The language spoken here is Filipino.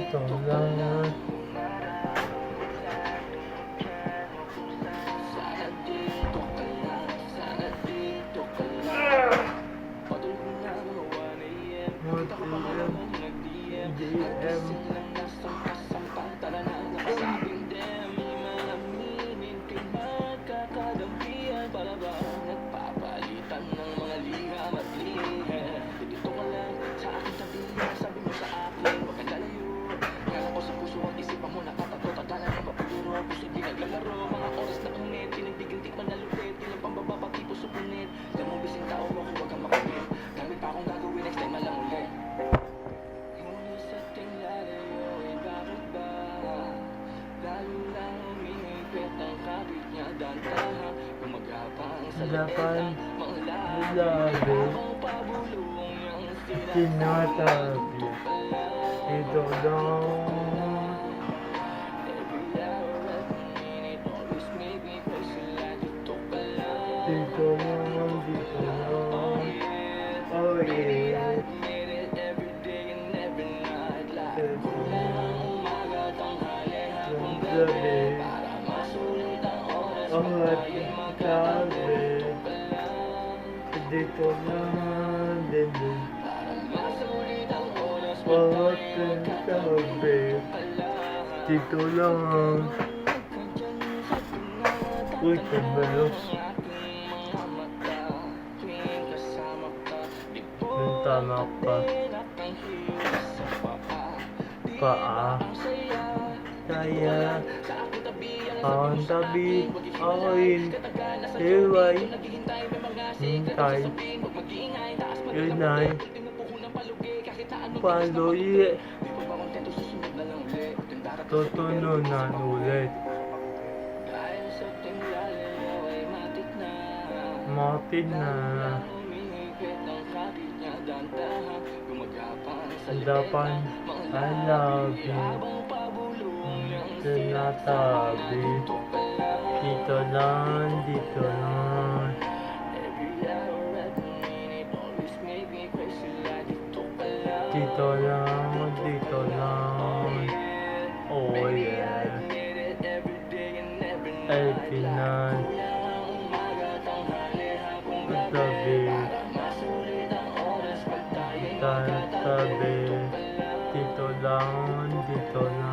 dito lang. Dapat labi tinatabi ito lang dito lang oh yeah dito lang din dito lang uy kambalos yung tama pa paa kaya ang tabi akin iway hintay yun ay paluye tutununan ulit matin na dapan I love you tinatabi dito lang dito lang dito lang oh yeah ay pinan tabi tatabi dito lang